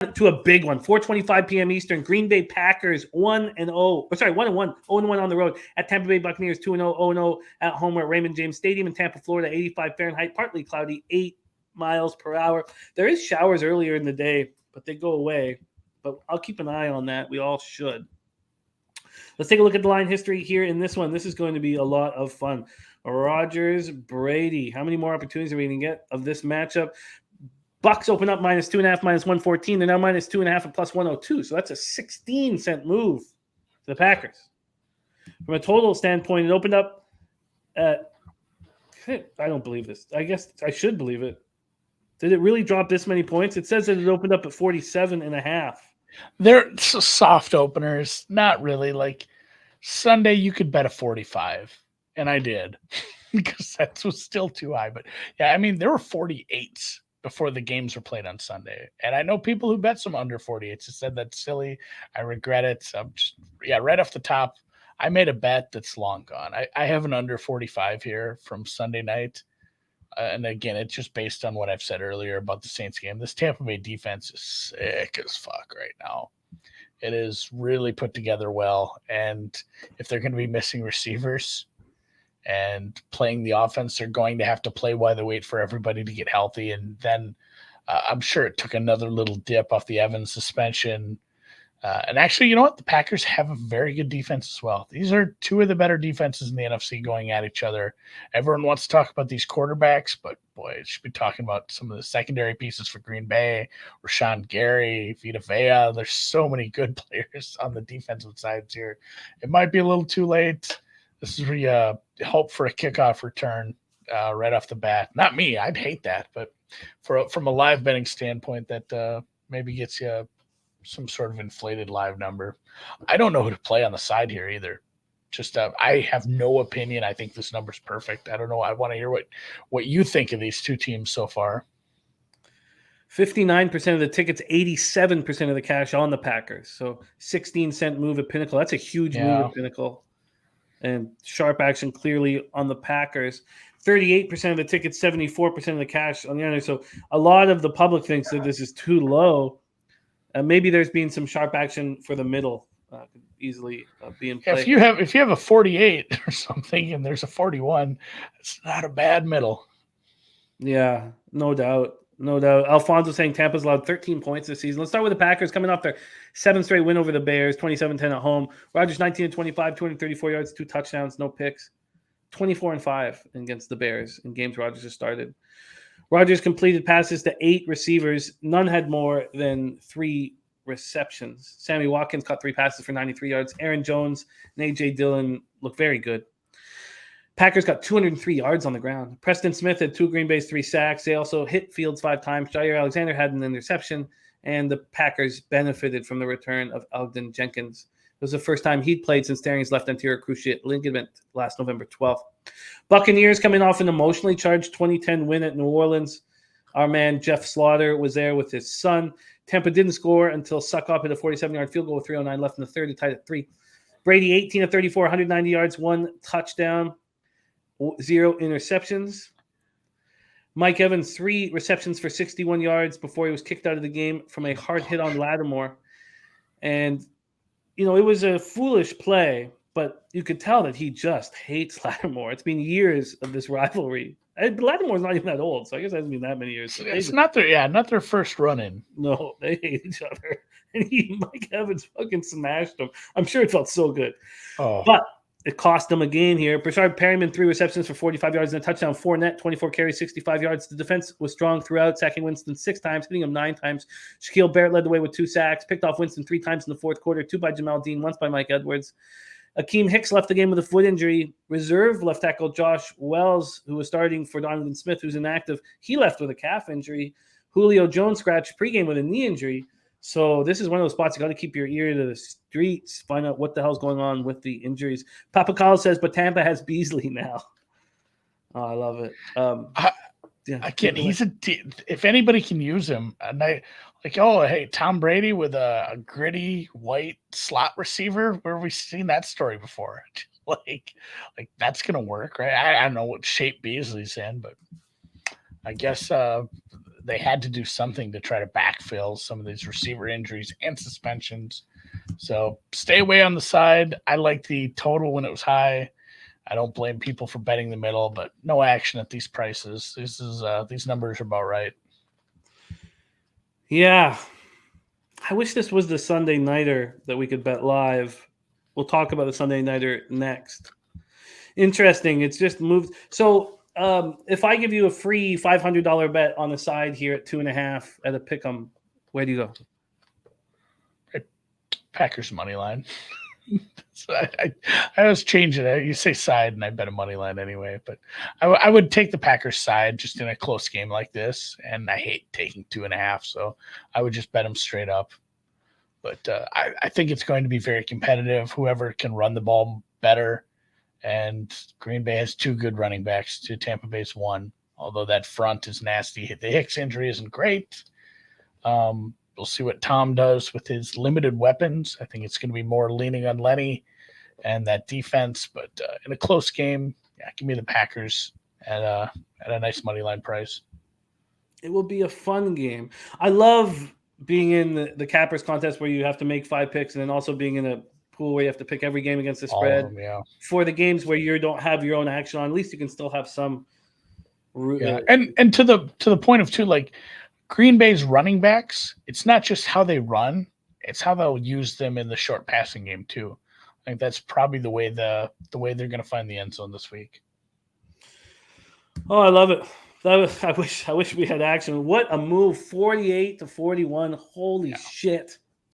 to a big one. 4:25 p.m. Eastern. Green Bay Packers 1-0. 1-1. 0-1 on the road at Tampa Bay Buccaneers 2-0. 0-0 at home at Raymond James Stadium in Tampa, Florida. 85 Fahrenheit, partly cloudy, 8 miles per hour. There is showers earlier in the day, but they go away. But I'll keep an eye on that. We all should. Let's take a look at the line history here in this one. This is going to be a lot of fun. Rodgers, Brady. How many more opportunities are we going to get of this matchup? Bucs open up -2.5, -114. They're now -2.5 and +102. So that's a 16-cent move to the Packers. From a total standpoint, it opened up at, I don't believe this. I guess I should believe it. Did it really drop this many points? It says that it opened up at 47.5. They're soft openers. Not really. Like Sunday, you could bet a 45. And I did because that was still too high. But yeah, I mean, there were 48s before the games were played on Sunday. And I know people who bet some under 48s and said that's silly. I regret it. I'm just, right off the top, I made a bet that's long gone. I have an under 45 here from Sunday night. And again, it's just based on what I've said earlier about the Saints game. This Tampa Bay defense is sick as fuck right now. It is really put together well. And if they're going to be missing receivers and playing the offense, they're going to have to play while they wait for everybody to get healthy. And then I'm sure it took another little dip off the Evans suspension. And actually, you know what? The Packers have a very good defense as well. These are two of the better defenses in the NFC going at each other. Everyone wants to talk about these quarterbacks, but boy, it should be talking about some of the secondary pieces for Green Bay, Rashawn Gary, Vita Vea. There's so many good players on the defensive sides here. It might be a little too late. This is where you hope for a kickoff return right off the bat. Not me. I'd hate that. But from a live betting standpoint, that maybe gets you some sort of inflated live number. I don't know who to play on the side here either. Just I have no opinion. I think this number's perfect. I don't know. I want to hear what you think of these two teams so far. 59% of the tickets, 87% of the cash on the Packers. So 16-cent move at Pinnacle. That's a huge move at Pinnacle. And sharp action clearly on the Packers. 38% of the tickets, 74% of the cash on the other. So a lot of the public thinks that this is too low. Maybe there's been some sharp action for the middle. Could easily be in play. If you have a 48 or something and there's a 41, it's not a bad middle. Yeah, no doubt. No doubt. Alfonso saying Tampa's allowed 13 points this season. Let's start with the Packers coming off their 7th straight win over the Bears, 27-10 at home. Rodgers 19-25, 234 yards, 2 touchdowns, no picks. 24-5 against the Bears in games Rodgers has started. Rodgers completed passes to 8 receivers. None had more than 3 receptions. Sammy Watkins caught 3 passes for 93 yards. Aaron Jones and A.J. Dillon look very good. Packers got 203 yards on the ground. Preston Smith had 2 Green Bay's 3 sacks. They also hit Fields 5 times. Jair Alexander had an interception, and the Packers benefited from the return of Ogden Jenkins. It was the first time he'd played since tearing his left anterior cruciate ligament last November 12th. Buccaneers coming off an emotionally charged 2010 win at New Orleans. Our man Jeff Slaughter was there with his son. Tampa didn't score until Suckup hit a 47-yard field goal with 3:09 left in the third. It tied at 3. Brady 18 of 34, 190 yards, 1 touchdown, 0 interceptions. Mike Evans 3 receptions for 61 yards before he was kicked out of the game from a hard hit on Lattimore. And it was a foolish play, but you could tell that he just hates Lattimore. It's been years of this rivalry. Lattimore's not even that old, so I guess it hasn't been that many years. It's not their first run-in. No, they hate each other. And Mike Evans fucking smashed him. I'm sure it felt so good. Oh. But it cost them a game here. Brashard Perryman, 3 receptions for 45 yards and a touchdown. Fournette, 24 carries, 65 yards. The defense was strong throughout, sacking Winston 6 times, hitting him 9 times. Shaquille Barrett led the way with 2 sacks, picked off Winston 3 times in the fourth quarter, 2 by Jamal Dean, once by Mike Edwards. Akeem Hicks left the game with a foot injury. Reserve left tackle Josh Wells, who was starting for Donovan Smith, who's inactive, he left with a calf injury. Julio Jones scratched pregame with a knee injury. So this is one of those spots you got to keep your ear to the streets, find out what the hell's going on with the injuries. Papa Kyle says, but Tampa has Beasley now. Oh, I love it. Again, if anybody can use him, and hey, Tom Brady with a gritty white slot receiver, where have we seen that story before? like that's gonna work, right? I don't know what shape Beasley's in, but I guess they had to do something to try to backfill some of these receiver injuries and suspensions. So stay away on the side. I liked the total when it was high. I don't blame people for betting the middle, but no action at these prices. These numbers are about right. Yeah. I wish this was the Sunday nighter that we could bet live. We'll talk about the Sunday nighter next. Interesting. It's just moved. So if I give you a free $500 bet on the side here at 2.5 at a pick'em, where do you go? Packers money line. So I always change it. You say side, and I bet a money line anyway. But I would take the Packers side just in a close game like this. And I hate taking 2.5, so I would just bet them straight up. But I think it's going to be very competitive. Whoever can run the ball better. And Green Bay has 2 good running backs to Tampa Bay's 1, although that front is nasty. The Hicks injury isn't great. We'll see what Tom does with his limited weapons. I think it's going to be more leaning on Lenny and that defense. But in a close game, yeah, give me the Packers at a nice money line price. It will be a fun game. I love being in the Cappers contest where you have to make 5 picks, and then also being in a pool where you have to pick every game against the spread. Them, yeah. For the games where you don't have your own action on, at least you can still have some. Yeah, and to the point of too, like Green Bay's running backs, it's not just how they run; it's how they'll use them in the short passing game too. I think that's probably the way they're going to find the end zone this week. Oh, I love it. I wish we had action. What a move! 48-41. Holy shit!